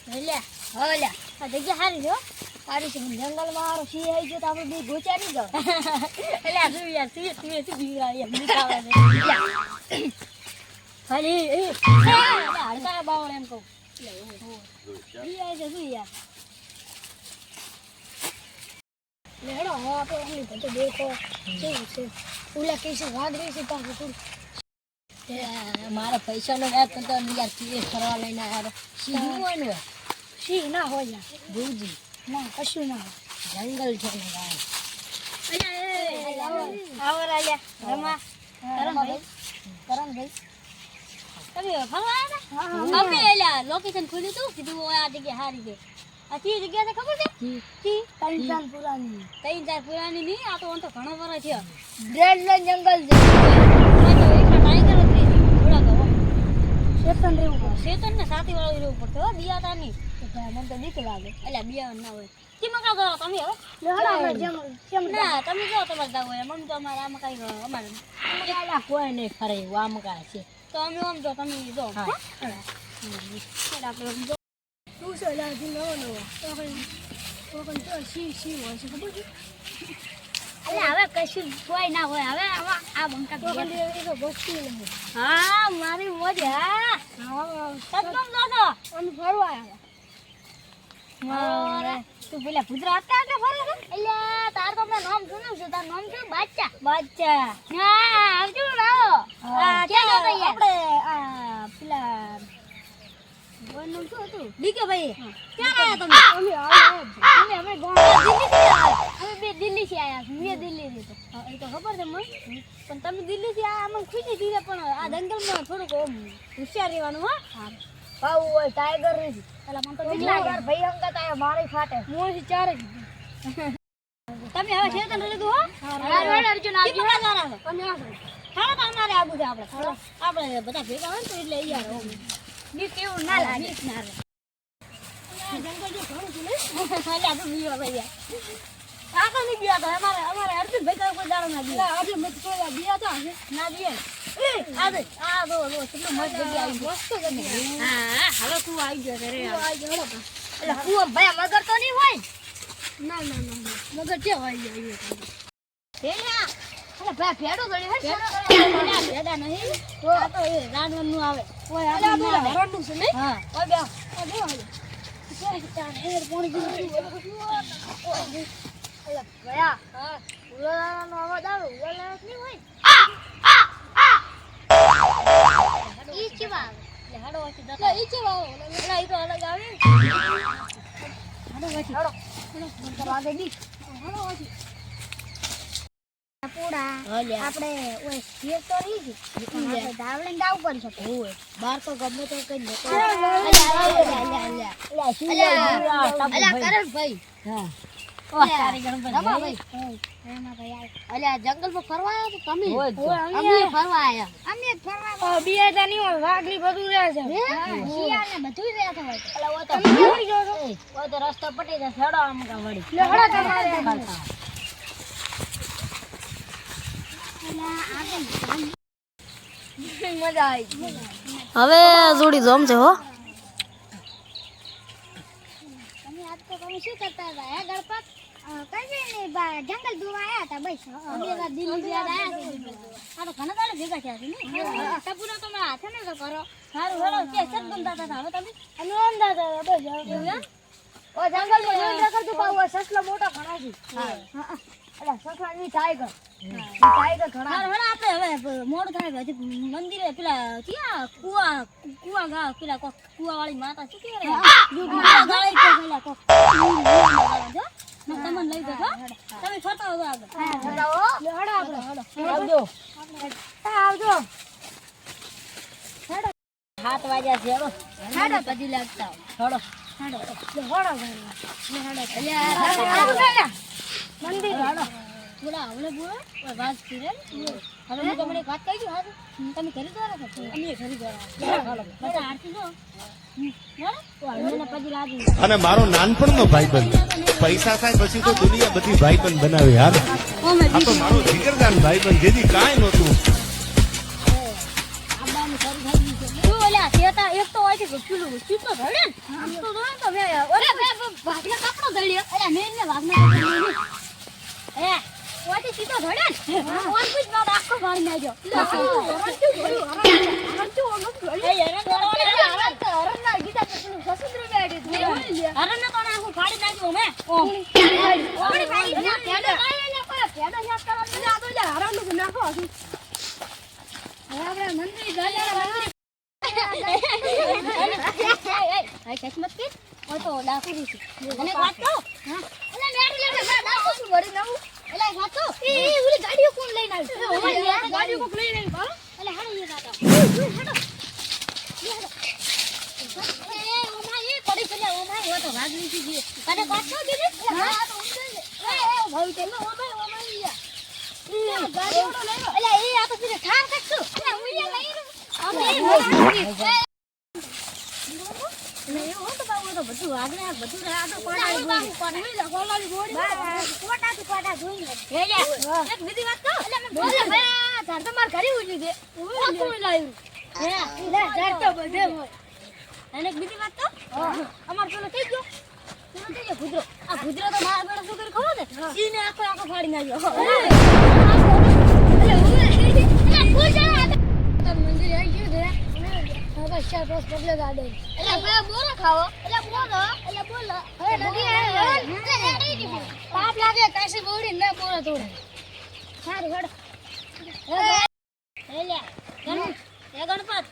લ્યા હા લ્યા આ જગ્યા સારી છે સારી છે જંગલમાં મારો સિંહ આવી ગયો તો આપણે બે ગોચા નહીં જાવ એટલે શું યાર તું બીવા યાર નીકાળે ખાલી એ હડકા બાવળ એમ કહું બીવાય છે શું યાર લેડો હવે આપણે એમની બધે દેખો કેવું છે ઓલા કઈ વાત રહી છે પાછું થોડું મારા પૈસાનો યાદ કરતો યાર તું ફરવા લઈને આવ્યો સિંહ હોય ને સિંહ ના હોય યાર ભૂજી ના કશું ના હોય જંગલ છે ને આવો રાજા રમા કરણભાઈ તમે ફરવા આવ્યા ને અમે એલા લોકેશન ખોલ્યું તું કીધું આ જગ્યા સારી છે આ કઈ જગ્યા છે ખબર છે ત્રણ ચાર પુરાની નહીં આ તો ઘણો વર્ષ થયો ડ્રેડલેન્ડ જંગલ છે શેતન ને સાથી વાળું રહેવું પડશે હો બિયાતા નહીં મને તો બીક લાગે એટલે બિયા ના હોય કેમાં કા કરો તમે હવે ના તમે જો તમારે જાવ હોય મમ્મી તો અમારે આમાં કઈ અમારે કોઈ નહીં ફરે એવું આમાં કાંઈ છે તો અમે આમ જો તમે જો આપણે શું છે લાજી નવો તો સી હોય છે ખબર છે એટલે હવે કશું કોઈ ના હોય હવે આ બંકા તો બસી નહીં હા મારી મોજ હા સદમ દાદા અને ફરવા આવ્યા તું પેલા ભૂતરા હતા કે ફરે છે એટલે તાર તો મેં નામ સુન્યું છે તાર નામ શું બાદશાહ હા આવજો લાવો ક્યાં ગયા આપણે આ પેલા બોલનું શું હતું દીકે ભાઈ ક્યાં આવ્યા તમે અમે બે દિલ્હી થી આયા મેં દિલ્હી થી એ તો ખબર છે મને પણ તમે દિલ્હી થી આયા અમને ખુશી થઈ પણ આ જંગલમાં થોડુંક હોશિયાર રહેવાનું હા પાવ હોય ટાઈગર રહી પેલા મને તો યાર ભાઈ અંગત આયા મારી ફાટે મોથી ચારે તમે હવે શેતન લીધું હો હા અર્જુન આવજો તમે આવો હા તો અમારે આબુ છે આપણે બધા ભેગા હોય તો એટલે યાર બીક એવું ના લાગે ના જંગલ જો ઘણું છે ને અલ્યા તો બીવા ભાઈ કાકા ની બિયા તો અમારે અર્જુન ભાઈ કોઈ દાડો ના બિયા અર્જુન મત કોઈ બિયા તો ના બિયા એ આ દો કેટલું મસ્ત જગ્યા આવી મસ્ત જગ્યા હા હવે તું આવી ગયો રે આવી ગયો એટલે કુવા ભાઈ મગર તો નહીં હોય ના મગર કે હોય આવી ગયો અરે ભાઈ ભેડો ગળી હે ભેડા નહીં તો આ તો એ રાનવન નું આવે ઓય આ તો હરણનું છે ને હા ઓય બે આ જો હેર પાણી દીધું અલા ભયા હા ઉલાનો અવાજ આવે ઉલા નહીં હોય ઈ ચીવા લે હાડો વાથી દતા ઈ ચીવા ઓલા ઈ તો અલગ આવે હાડો વાથી હાડો મને તો આગે દી હાડો વાથી પૂડા આપણે ઓય શેર તો રહી ગઈ આપણે ધાવળે દાવ કરી શકે હોય બાર તો ગમે તો કઈ નતો અલ્યા કરણ ભાઈ હા ઓ સારી ગણ ભાઈ એમાં ભાઈ અલ્યા જંગલમાં ફરવા આયા તો તમે અમે ફરવા આયા અમે ફરવા બિયાતા ની વાઘલી બધું રહે છે શિયા ને બધું રહે છે અલ્યા ઓ તો તમે કેવી જો છો ઓ તો રસ્તો પટી જાય છડો આમ કા વળી લે હડા તમારે મજા આવી હવે જોડી જોમ છે હો તમે આજ તો તમે શું કરતા હતા હે ગણપત કઈ ને જંગલ જોવા આયા હતા બસ અમે દિલ્હી યાદ આયા આ તો ઘણા દાડે ભેગા થયા છે ને ટપુનો તમે હાથે ને તો કરો સારું હેડો કે સત ગમતા હતા હવે તમે અમે ઓમદા હતા બસ ઓ જંગલ માં જોઈ રાખજો પાવ સસલો મોટો ઘણા છે હા અલા સસલા ની ટાઈગર ટાઈગર ઘણા હણા આપણે હવે મોડ થાય પછી મંદિરે પેલા ક્યાં કુવા ગા પેલા કુવા વાળી માતા શું કે ગાળી કે પેલા કો જો તમને લઈ દો તમે ફરતા હો આગળ હડાઓ હડા આપણે આવજો આવજો હડો 7 વાગ્યા છે હડો પછી લાગતા હડો હડો મંદિર હડો બોલા આવલે બોલો વાત કરે હવે હું તમને વાત કહી દઉં હા તમે કરી દો ને અમે કરી દો હાલો બતા આરતી જો અને મારો નાનપણનો ભાઈબંધ પૈસા થાય પછી તો દુનિયા બધી ભાઈબંધ બનાવી યાર આ તો મારો જીગરદાન ભાઈબંધ જેથી કાંઈ નહોતું એક તો હોય છે પેલું ચીતો ધડે ને તો ધોય તો મે ઓરે ભાગને કપડો ધડ્યો અરે મેં ને ભાગને હે ઓટી ચીતો ધડે ને ઓન કુછ ના આખો ભાડી નાખ્યો હરણ ના ગીતા પેલું સસુદ્ર બેડી હરણ ના તો આખું ફાડી નાખ્યો મે ઓમ ઓડી ફાડી પેડો પેડો યાદ કરવા આ તો હરણ નું નાખો હવે આપણે મંદિર ગાયા આ ચશ્મત કે ઓ તો ડાકુ છે અને વાત તો હા એટલે મેરું લે ડાકુ શું વળી નવું એટલે વાત તો એ ઓલી ગાડીઓ કોણ લઈને આવ્યો ઓલી ગાડીઓ કોક લઈને આવ્યો એટલે હાડો એ ગાતો હાડો એ ઓમા એ પડી ચલ્યા ઓમા ઓ તો ભાગની થી તને વાત તો દીધી હા તો ઉંદર એ ભાઈ તે ઓમા ગાડીઓ લઈને એટલે એ આ તો સીધે ઠાર કરશું એટલે હું લઈને અમે નહીં હો તો બાબુ તો બધું આગળ બધું આડો કોડાળી કોલાળી ગોળી કોટાથી કોટા જોઈ લે એક બીજી વાત તો એટલે મે બોલે ભાઈ તાર તો માર ઘરે ઉજી દે કોણ લાવ્યું હે લે જાર તો બધે હોય અને એક બીજી વાત તો અમાર પેલો થઈ ગયો ભૂદરો આ ભૂદરો તો મારા બેડો શું કરી ખબર છે ઈને આખો ફાડી નાખ્યો એટલે ભૂલ જાય તો મંદિર આવી ગયું છે હવે ચાર પાંચ પગલે ગાડે એટલે ભાઈ બોલો ખાવો એટલે બોલો હવે નદી આવે પાપ લાગે કાશી બોડી ના બોલો થોડું સારું હડ એટલે એ ગણપત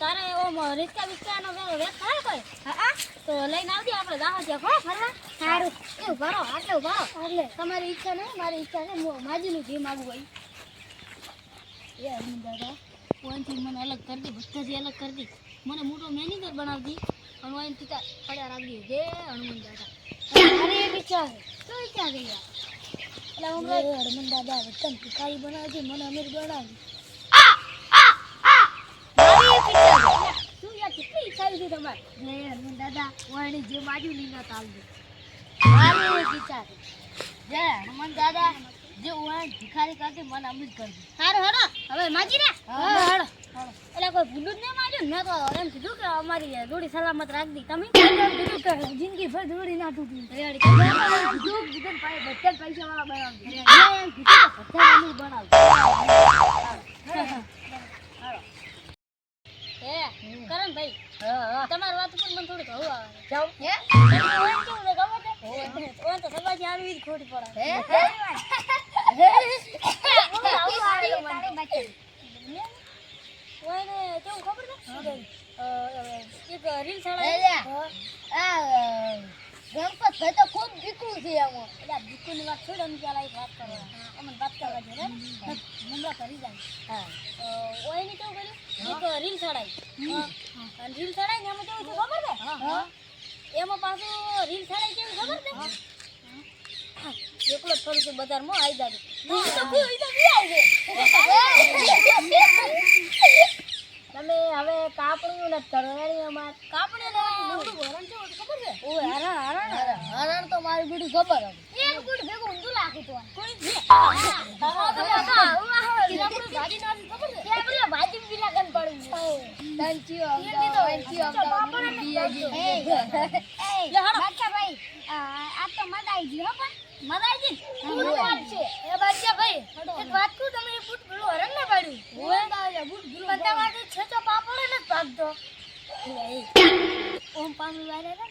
તારે ઓમ રિસ્કા વિસ્કાનો વેત થાય કોઈ હા તો લઈને આવજે આપણે જાહો છે કો ફરવા સારું એવું ભરો આટલું ભરો એટલે તમારી ઈચ્છા નહીં મારી ઈચ્છા છે માજીનું ઘી માગું હોય એ અરવિંદ દાદા કોઈથી મને અલગ કરી દી બધાથી અલગ કરી દી મને મોટો મેનેજર બનાવતી અને ઓઈન પિતા પડ્યા રાખી દે હનુમાન દાદા અરે વિચાર શું વિચાર ગયા એટલે હું હનુમાન દાદા વતન ભિખારી બનાવતી મને અમીર બનાવતી શું યાર કેટલી ઈચ્છા હતી તમારે હનુમાન દાદા ઓઈની જે બાજુ લીના તાલજો મારી વિચાર જય હનુમાન દાદા જે ઓઈન ભિખારી કરતી મને અમીર કરતી સારું હેડો હવે માજી ને હા હેડો એટલે કોઈ ભૂલું જ નહીં માર્યું ને મેં તો એમ કીધું કે અમારી જોડી સલામત રાખી તમે કીધું કે જિંદગી ભર જોડી ના તૂટી તૈયારી કરી બધા પૈસા વાળા બનાવજો એમ કીધું કે બધા અમીર બનાવજો હે કરણ ભાઈ તમારી વાત ઉપર મને થોડું કહું આવે જાવ હે કેવું રે ગમે તે ઓન તો સવાજી આવી જ ખોટી પડે હે ઓને કેવું ખબર છે એક રીલ છાડા આ ગણપત ભાઈ તો ખૂબ બીકું છે આમ એટલે બીકુની વાત છોડ અમે ચાલા એક વાત કરવા અમને વાત કરવા છે નંબર કરી જાય હા ઓયની કેવું કર્યું એક રીલ છાડાઈ અને રીલ છાડાઈ ને એમાં કેવું છે ખબર છે હા એમાં પાછું રીલ છાડાઈ કેવું ખબર છે એકલો જ ફરું છું બજારમાં આવી દાદુ તમે હવે કાપડું નથી કરો એની અમાર કાપડું હરણ છે ખબર છે ઓ હરણ તો મારી બીડી ખબર હતી એક ગુડ ભેગું ઊંધું લાખું તો કોઈ છે આપણું ભાજી નાથી ખબર છે આપણે ભાજી બીલા કન પડી દંચીઓ લે હડો બાદશાહ ભાઈ આ તો મદાઈ ગઈ હો પણ મદાઈ ગઈ શું વાત છે એ બાદશાહ ભાઈ એક વાત કહું તમે એ બૂટ પેલું હરણ ના પાડ્યું ઓય દાદા બૂટ પેલું બતાવાથી છેચો પાપડે ન ભાગતો ઓમ પામી વારે ને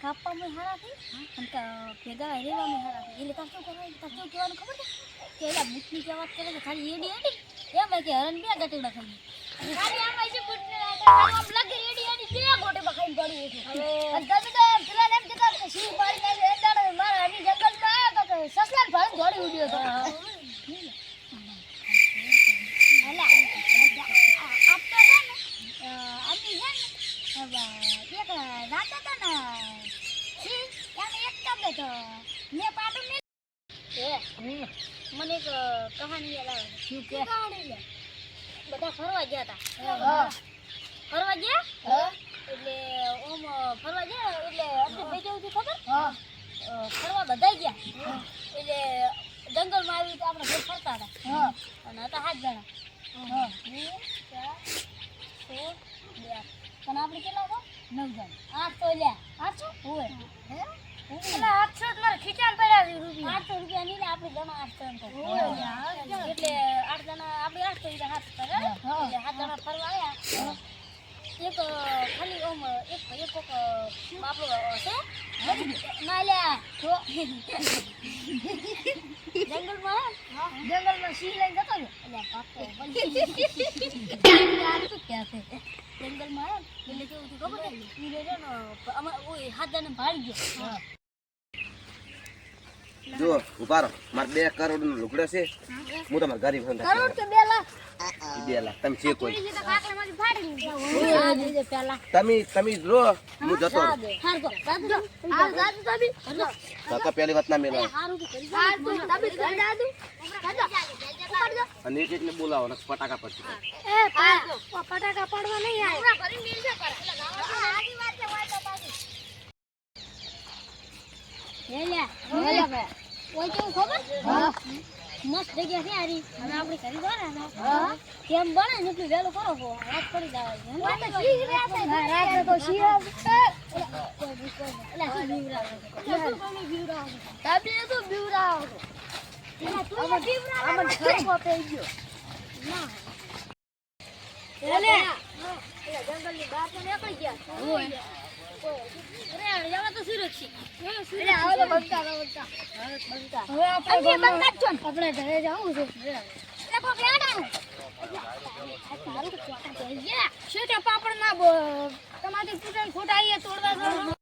કાપા મે હારા થઈ અને ભેગા હરેવા મે હારા થઈ એટલે તાર શું કહેવાનું ખબર છે કે એલા બૂટની કે વાત કરે કે ખાલી એડી એમ કે હરણ બે ગટેડા ખાલી ખાલી આમ છે બૂટને આમ લગે એડી બે ગોટે બખાઈને પડ્યું છે હવે અને તમે તો પેલા એમ કહેતા કે શી પાડી નાખે એડાડે મારા હરી જંગલમાં આવ્યો તો કે સસલાને ભાઈ દોડી ઉડ્યો તો અલા આપ તો છે ને આમી છે ને એક રાત હતા ને ઈ એમ એક તબે તો મે પાડું ને મને એક કહાની યાદ આવે શું કે કહાની લે બધા ફરવા ગયા હતા ફરવા ગયા એટલે ઓમ ફરવા ગયા એટલે અડધે બે જેવું ખબર ફરવા બધા ગયા એટલે જંગલમાં આવી તો આપણે ઘર ફરતા હતા અને હતા 7 જણા 2 4 6 2 પણ આપણે કેટલા છો 9 જણ 800 લ્યા 800 હોય પેલા 800 મારે ખીચાણ પડ્યા છે રૂપિયા 800 રૂપિયા નહીં ને આપણે જણા 800 એટલે 8 જણા આપણે 800 એટલે 7 કરે એટલે 7 જણા ફરવા આવ્યા એક ખાલી ઓમ એક આપણો છે ના લ્યા જંગલમાં સિંહ લઈને જતો ને એટલે પાકો જંગલમાં એટલે કેવું થયું ખબર છે ઈ રે ને અમાર ઓય હાથ જણા ભાળી ગયો જો ઉભા રહો મારે 2 કરોડ નો લુગડો છે હું તમારા ગરીબ કરોડ કે 2 લાખ 2 લાખ તમે છે કોઈ તો કાકડામાંથી ફાડી લીધા પેલા તમે જો હું જતો રહું. હારતો દાદુ તાબી કાકા પહેલી વાત ના મેલો હારું કે તાબી દાદુ અને એક એકને બોલાવો ને ફટાકા પડશે એ ફટાકા પડવા નહીં આવે પૂરા ભરી મિલ છે પર એટલે આજી વાત છે વાય તો પાછી લે ઓય કેવું ખબર હા મસ્ત જગ્યા છે આરી અને આપણે કરી દો ને કેમ બને ને એટલું વેલું કરો છો રાત કરી દેવાય તો શી રાત તો શી એટલે શું બીવરા કોની બીવરા તાબી તો બીવરા એટલે તું બીવરા આમાં ખર્ચો થઈ ગયો ના એટલે જંગલની બહાર તો નીકળી ગયા ઓય અરે જવા તો સુરક્ષિત એટલે હવે બનતા હવે આપણે બંકા છો આપણે ઘરે જાવું છે એટલે કોક લેડાનું સારું તો ચોટા થઈ ગયા શું કે પાપડ ના તમારી પૂટન ખોટા આઈએ તોડવા